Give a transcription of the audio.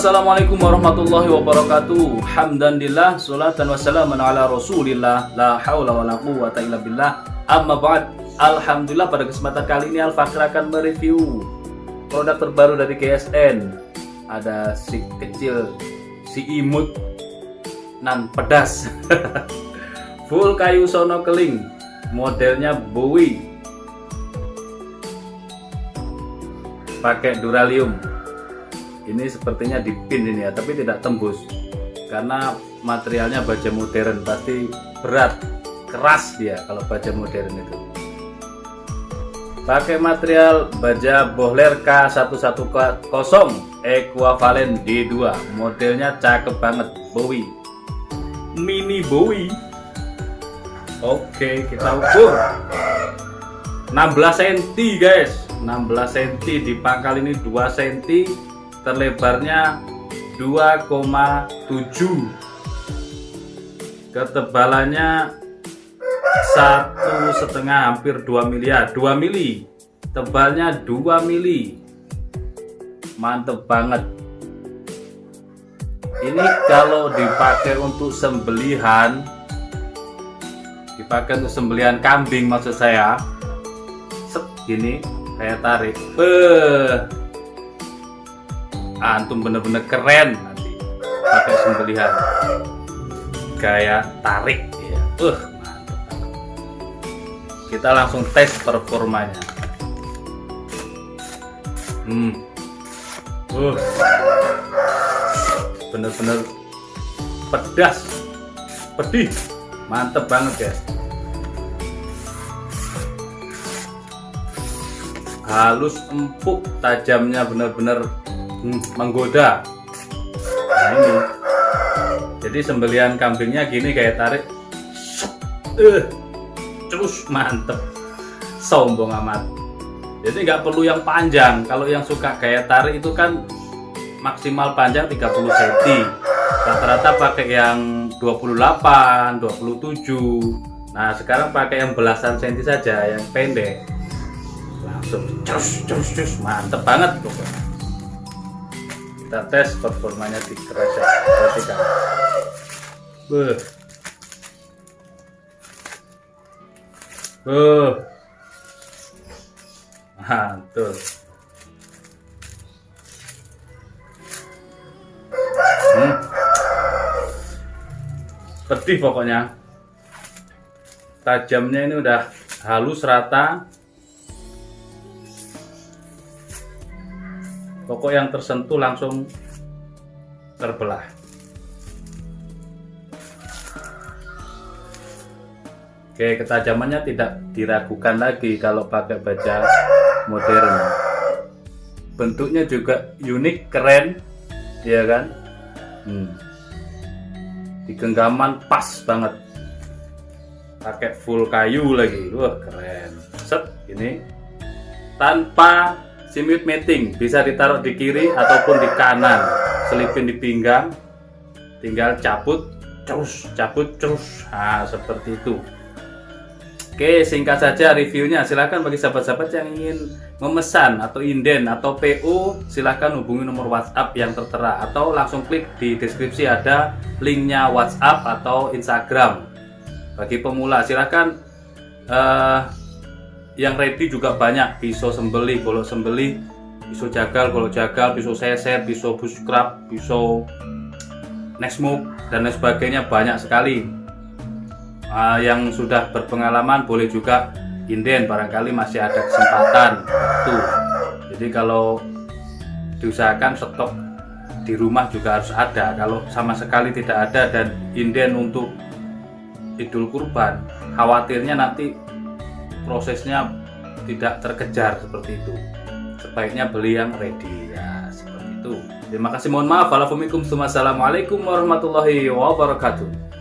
Assalamualaikum warahmatullahi wabarakatuh. Hamdanillah, sholatan wassalamun ala rasulillah, la haula wa la quwwata illa billah. Amma ba'd. Alhamdulillah, pada kesempatan kali ini Al-Fakir akan mereview produk terbaru dari GSN. Ada si kecil, si imut nan pedas. Full kayu sono keling, modelnya Bowie, pakai duralium. Ini sepertinya dipin ini ya, tapi tidak tembus karena materialnya baja modern, pasti berat, keras dia kalau baja modern itu. Pakai material baja Bohler K110 Equivalen D2, modelnya cakep banget, Bowie, mini Bowie. Oke, kita ukur 16 cm guys, 16 cm, di pangkal ini 2 cm, terlebarnya 2,7, ketebalannya 1,5 hampir 2 mili ya, 2 mili, tebalnya 2 mili, mantep banget. Ini kalau dipakai untuk sembelihan, kambing maksud saya, set gini saya tarik, antum bener-bener keren nanti pakai sembelihan, gaya tarik ya. Mantap. Kita langsung tes performanya. Bener-bener pedas, pedih, mantep banget ya. Halus, empuk, tajamnya bener-bener menggoda. Nah ini, jadi sembelihan kambingnya gini kayak tarik, terus mantep, sombong amat. Jadi nggak perlu yang panjang. Kalau yang suka gaya tarik itu kan maksimal panjang 30 cm, rata-rata pakai yang 28, 27. Nah sekarang pakai yang belasan senti saja, yang pendek, langsung cus, mantep banget pokoknya. Kita tes performanya di kerasa, perhatikan. Mantul. Pedih pokoknya. Tajamnya ini udah halus, rata. Pokok yang tersentuh langsung terbelah. Oke, ketajamannya tidak diragukan lagi kalau pakai baja modern. Bentuknya juga unik, keren, ya kan? Di genggaman pas banget. Pakai full kayu lagi, wah keren. Set, ini tanpa simit mating, bisa ditaruh di kiri ataupun di kanan, selipin di pinggang, tinggal cabut terus. Nah seperti itu. Oke, singkat saja reviewnya. Silahkan bagi sahabat-sahabat yang ingin memesan atau inden atau PO, silahkan hubungi nomor WhatsApp yang tertera atau langsung klik di deskripsi, ada linknya WhatsApp atau Instagram. Bagi pemula silahkan, yang ready juga banyak, pisau sembelih, golok sembelih, pisau jagal, golok jagal, pisau seset, pisau bushcraft, pisau neck smoke dan lain sebagainya, banyak sekali. Yang sudah berpengalaman boleh juga inden, barangkali masih ada kesempatan waktu. Jadi kalau diusahakan stok di rumah juga harus ada. Kalau sama sekali tidak ada dan inden untuk Idul Kurban, khawatirnya nanti prosesnya tidak terkejar seperti itu. Sebaiknya beli yang ready ya, seperti itu. Terima kasih, mohon maaf. Assalamualaikum warahmatullahi wabarakatuh.